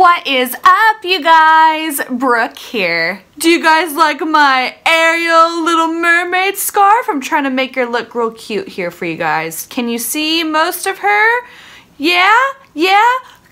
What is up, you guys? Brooke here. Do you guys like my Ariel Little Mermaid scarf? I'm trying to make her look real cute here for you guys. Can you see most of her? Yeah?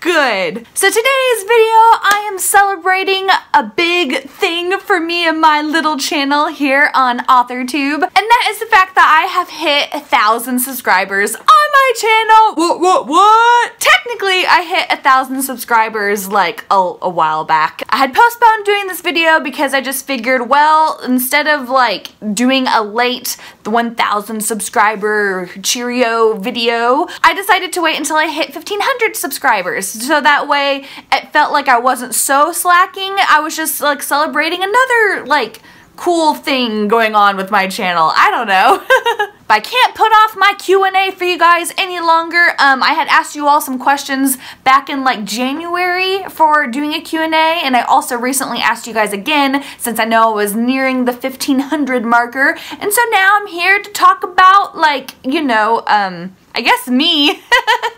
Good. So today's video, I am celebrating a big thing for me and my little channel here on AuthorTube, and that is the fact that I have hit 1,000 subscribers on my channel. What? Technically, I hit 1,000 subscribers like a while back. I had postponed doing this video because I just figured, well, instead of like doing a late 1,000 subscriber Cheerio video, I decided to wait until I hit 1,500 subscribers. So that way it felt like I wasn't so slacking. I was just like celebrating another like cool thing going on with my channel. I don't know. But I can't put off my Q&A for you guys any longer. I had asked you all some questions back in like January for doing a Q&A, and I also recently asked you guys again since I know I was nearing the 1,500 marker, and so now I'm here to talk about like, you know, I guess me.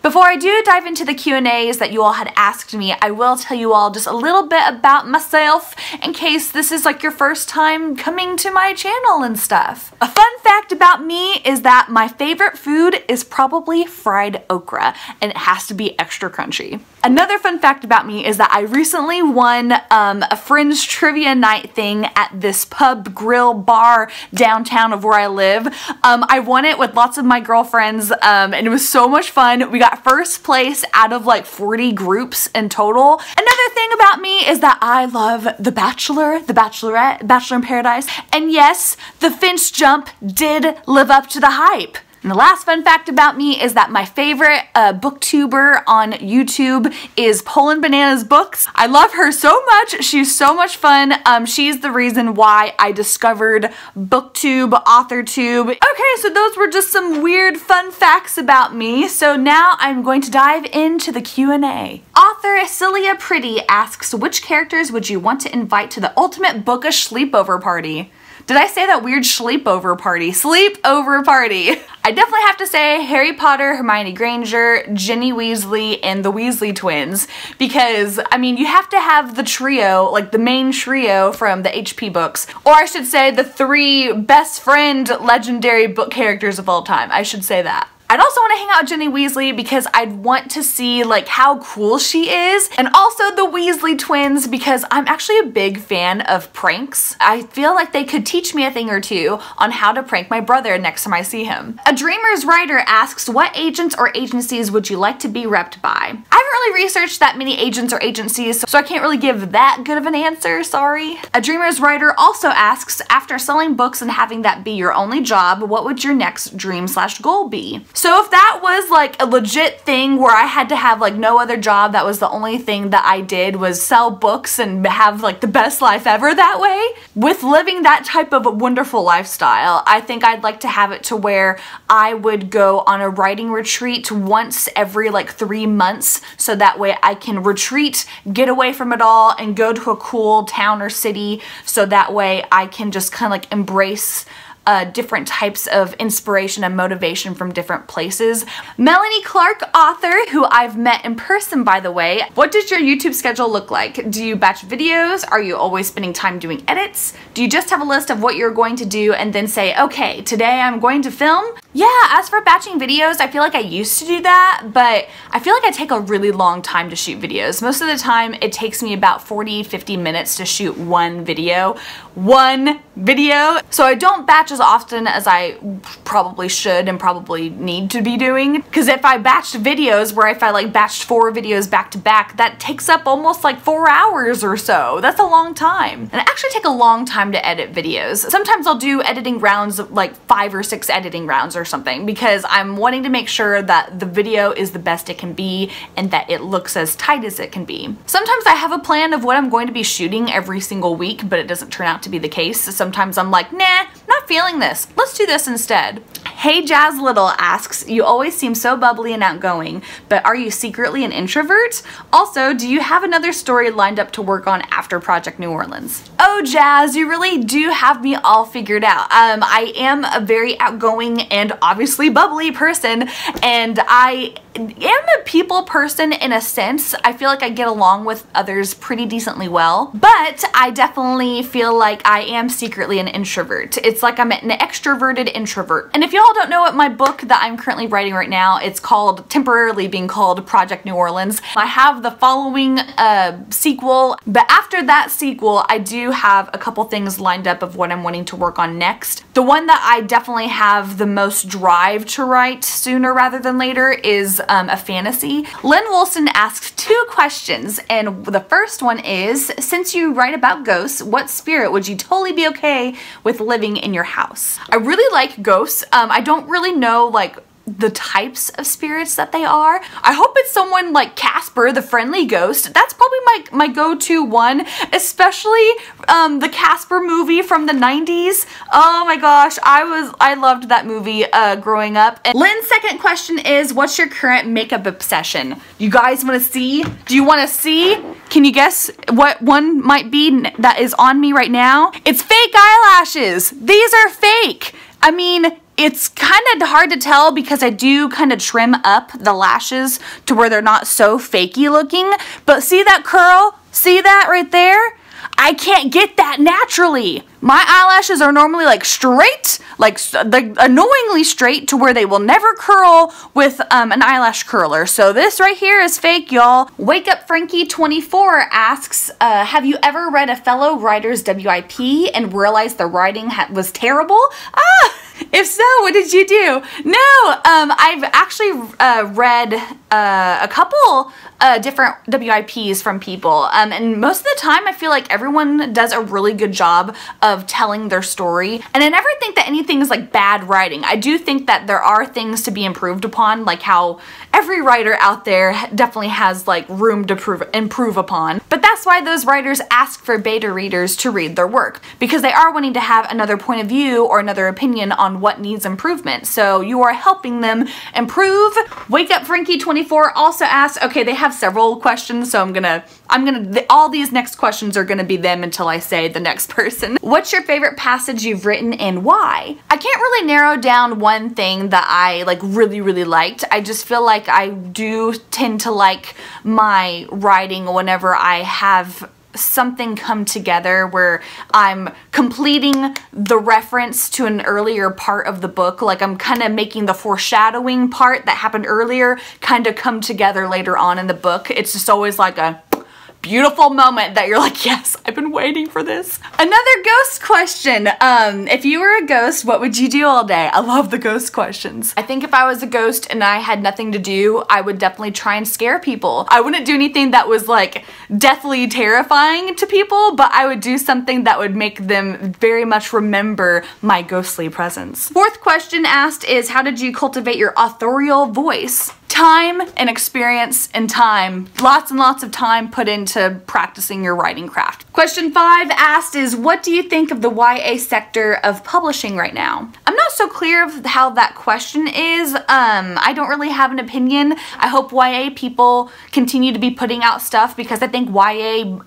Before I do dive into the Q&As that you all had asked me, I will tell you all just a little bit about myself in case this is like your first time coming to my channel and stuff. A fun fact about me is that my favorite food is probably fried okra, and it has to be extra crunchy. Another fun fact about me is that I recently won a friend's trivia night thing at this pub grill bar downtown of where I live. I won it with lots of my girlfriends, and it was so much fun. We got first place out of like 40 groups in total. Another thing about me is that I love The Bachelor, The Bachelorette, Bachelor in Paradise, and yes, the Finch jump did live up to the hype. And the last fun fact about me is that my favorite booktuber on YouTube is Poland Bananas Books. I love her so much. She's so much fun. She's the reason why I discovered BookTube, AuthorTube. Okay, so those were just some weird fun facts about me. So now I'm going to dive into the Q&A. Author Celia Pretty asks, which characters would you want to invite to the ultimate bookish sleepover party? Did I say that weird sleepover party? Sleepover party. I definitely have to say Harry Potter, Hermione Granger, Ginny Weasley, and the Weasley twins, because, I mean, you have to have the trio, like the main trio from the HP books, or I should say the 3 best friend legendary book characters of all time. I should say that. I'd also want to hang out with Ginny Weasley because I'd want to see like how cool she is, and also the Weasley twins because I'm actually a big fan of pranks. I feel like they could teach me a thing or two on how to prank my brother next time I see him. A Dreamer's Writer asks, what agents or agencies would you like to be repped by? I haven't really researched that many agents or agencies, so I can't really give that good of an answer, sorry. A Dreamer's Writer also asks, after selling books and having that be your only job, what would your next dream/goal be? So if that was like a legit thing where I had to have like no other job, that was the only thing that I did was sell books and have like the best life ever that way, with living that type of a wonderful lifestyle, I think I'd like to have it to where I would go on a writing retreat once every like 3 months, so that way I can retreat, get away from it all, and go to a cool town or city, so that way I can just kind of like embrace different types of inspiration and motivation from different places. Melanie Clark, author, who I've met in person, by the way. What does your YouTube schedule look like? Do you batch videos? Are you always spending time doing edits? Do you just have a list of what you're going to do and then say, okay, today I'm going to film? Yeah, as for batching videos, I feel like I used to do that, but I feel like I take a really long time to shoot videos. Most of the time, it takes me about 40-50 minutes to shoot one video. So I don't batch as often as I probably should and probably need to be doing, because if I batched videos where if I like batched 4 videos back to back, that takes up almost like 4 hours or so. That's a long time. And it actually take a long time to edit videos. Sometimes I'll do editing rounds, like 5 or 6 editing rounds or something, because I'm wanting to make sure that the video is the best it can be and that it looks as tight as it can be. Sometimes I have a plan of what I'm going to be shooting every single week, but it doesn't turn out to be the case. So sometimes I'm like, nah, not feeling this. Let's do this instead. Hey Jazz Little asks, you always seem so bubbly and outgoing, but are you secretly an introvert? Also, do you have another story lined up to work on after Project New Orleans? Oh Jazz, you really do have me all figured out. I am a very outgoing and obviously bubbly person, and I am a people person in a sense. I feel like I get along with others pretty decently well, but I definitely feel like I am secretly an introvert. It's like I'm an extroverted introvert. And if y'all don't know what my book that I'm currently writing right now, it's called, temporarily being called Project New Orleans. I have the following sequel, but after that sequel, I do have a couple things lined up of what I'm wanting to work on next. The one that I definitely have the most drive to write sooner rather than later is a fantasy. Lynn Wilson asks 2 questions, and the first one is, since you write about ghosts, what spirit would you totally be okay with living in your house? I really like ghosts. I don't really know like the types of spirits that they are. I hope it's someone like Casper, the friendly ghost. That's probably my go-to one, especially the Casper movie from the 90s. Oh my gosh, I loved that movie growing up. And Lynn's second question is, what's your current makeup obsession? You guys want to see? Do you want to see? Can you guess what one might be that is on me right now? It's fake eyelashes. These are fake. I mean, it's kind of hard to tell because I do kind of trim up the lashes to where they're not so fakey looking. But see that curl? See that right there? I can't get that naturally. My eyelashes are normally like straight, like they're annoyingly straight to where they will never curl with an eyelash curler. So this right here is fake, y'all. Wake Up Frankie 24 asks, have you ever read a fellow writer's WIP and realized the writing was terrible? If so, what did you do? No, I've actually read a couple different WIPs from people, and most of the time I feel like everyone does a really good job of telling their story, and I never think that anything is like bad writing. I do think that there are things to be improved upon, like how every writer out there definitely has like room to improve upon, but that's why those writers ask for beta readers to read their work, because they are wanting to have another point of view or another opinion on what needs improvement. So you are helping them improve. Wake Up Frankie 24 also asks, okay, they have several questions, so all these next questions are gonna be them until I say the next person. What's your favorite passage you've written and why? I can't really narrow down one thing that I like really liked. I just feel like I do tend to like my writing whenever I have something come together where I'm completing the reference to an earlier part of the book. Like I'm kind of making the foreshadowing part that happened earlier kind of come together later on in the book. It's just always like a beautiful moment that you're like, yes, I've been waiting for this. Another ghost question. If you were a ghost, what would you do all day? I love the ghost questions. I think if I was a ghost and I had nothing to do, I would definitely try and scare people. I wouldn't do anything that was like deathly terrifying to people, but I would do something that would make them very much remember my ghostly presence. Fourth question asked is, how did you cultivate your authorial voice? Time and experience and time. Lots and lots of time put into practicing your writing craft. Question 5 asked is, what do you think of the YA sector of publishing right now? I'm not so clear of how that question is. I don't really have an opinion. I hope YA people continue to be putting out stuff because I think YA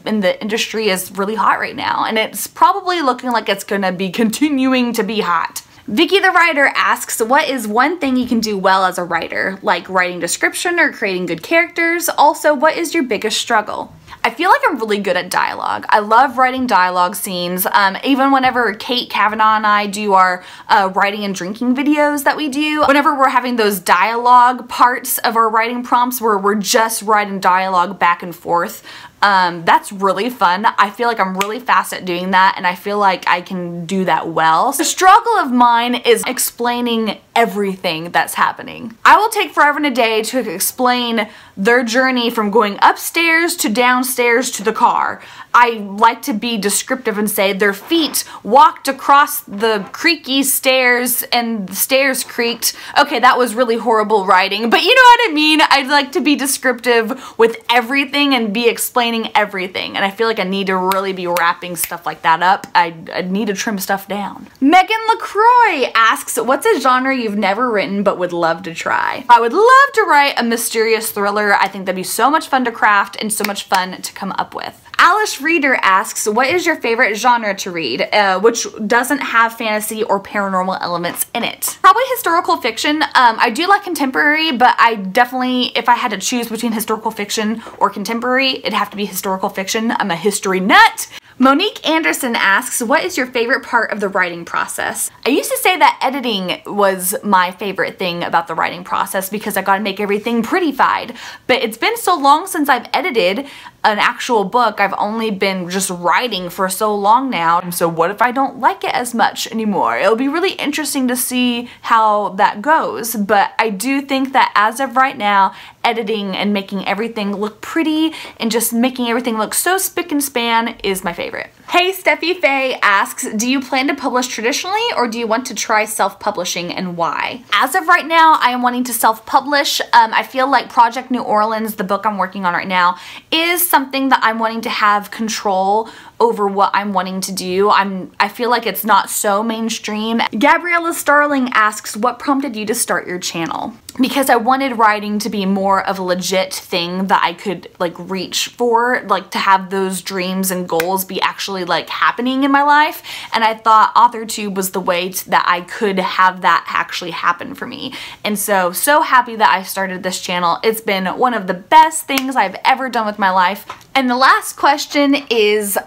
in the industry is really hot right now, and it's probably looking like it's gonna be continuing to be hot. Vicky the Writer asks, what is one thing you can do well as a writer, like writing description or creating good characters? Also, what is your biggest struggle? I feel like I'm really good at dialogue. I love writing dialogue scenes. Even whenever Kate Kavanaugh and I do our writing and drinking videos that we do, whenever we're having those dialogue parts of our writing prompts where we're just writing dialogue back and forth, that's really fun. I feel like I'm really fast at doing that, and I feel like I can do that well. The struggle of mine is explaining everything that's happening. I will take forever and a day to explain their journey from going upstairs to downstairs to the car. I like to be descriptive and say their feet walked across the creaky stairs and the stairs creaked. Okay, that was really horrible writing, but you know what I mean? I'd like to be descriptive with everything and be explaining everything, and I feel like I need to really be wrapping stuff like that up. I need to trim stuff down. Megan LaCroix asks, what's a genre you've never written but would love to try? I would love to write a mysterious thriller. I think that'd be so much fun to craft and so much fun to come up with. Alice Reader asks, what is your favorite genre to read, which doesn't have fantasy or paranormal elements in it? Probably historical fiction. I do like contemporary, but I definitely, if I had to choose between historical fiction or contemporary, it'd have to be historical fiction. I'm a history nut. Monique Anderson asks, what is your favorite part of the writing process? I used to say that editing was my favorite thing about the writing process because I gotta make everything prettified. But it's been so long since I've edited an actual book. I've only been just writing for so long now. So what if I don't like it as much anymore? It'll be really interesting to see how that goes. But I do think that as of right now, editing and making everything look pretty and just making everything look so spick and span is my favorite. Hey, Steffi Faye asks, do you plan to publish traditionally or do you want to try self-publishing and why? As of right now, I am wanting to self-publish. I feel like Project New Orleans, the book I'm working on right now, is something that I'm wanting to have control over what I'm wanting to do. I feel like it's not so mainstream. Gabriella Starling asks, what prompted you to start your channel? Because I wanted writing to be more of a legit thing that I could like reach for, like to have those dreams and goals be actually like happening in my life. And I thought AuthorTube was the way that I could have that actually happen for me. And so happy that I started this channel. It's been one of the best things I've ever done with my life. And the last question is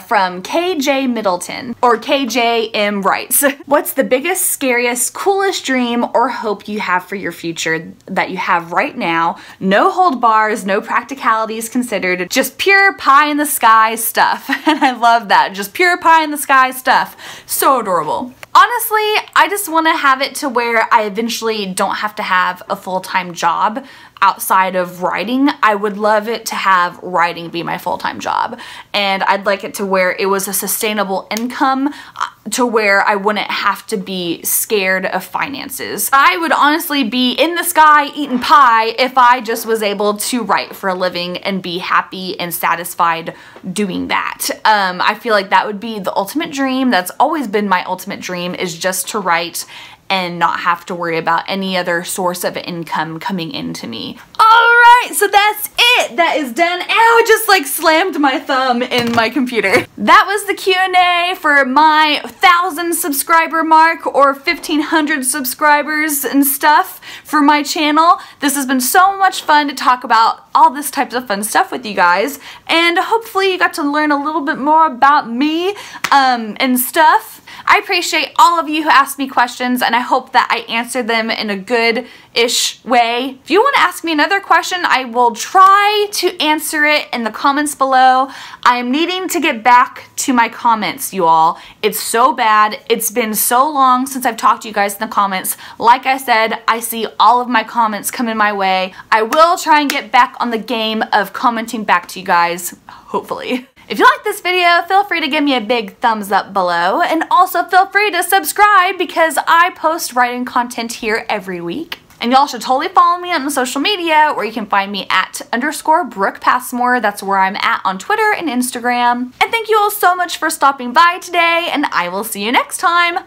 from KJ Middleton, or KJM writes, what's the biggest, scariest, coolest dream or hope you have for your future that you have right now? No hold bars, no practicalities considered, just pure pie in the sky stuff. And I love that, just pure pie in the sky stuff. So adorable. Honestly, I just want to have it to where I eventually don't have to have a full-time job outside of writing. I would love it to have writing be my full-time job. And I'd like it to where it was a sustainable income to where I wouldn't have to be scared of finances. I would honestly be in the sky eating pie if I just was able to write for a living and be happy and satisfied doing that. I feel like that would be the ultimate dream. That's always been my ultimate dream, is just to write and not have to worry about any other source of income coming into me. Alright, so that's it. That is done. Ow, I just like slammed my thumb in my computer. That was the Q&A for my 1,000 subscriber mark or 1,500 subscribers and stuff for my channel. This has been so much fun to talk about all this types of fun stuff with you guys, and hopefully you got to learn a little bit more about me and stuff. I appreciate all of you who asked me questions, and I hope that I answered them in a good-ish way. If you want to ask me another question, I will try to answer it in the comments below. I am needing to get back to my comments, you all. It's so bad. It's been so long since I've talked to you guys in the comments. Like I said, I see all of my comments coming my way. I will try and get back on the game of commenting back to you guys, hopefully. If you like this video, feel free to give me a big thumbs up below, and also feel free to subscribe because I post writing content here every week. And y'all should totally follow me on social media, where you can find me at _Brooke Passmore. That's where I'm at on Twitter and Instagram. And thank you all so much for stopping by today, and I will see you next time.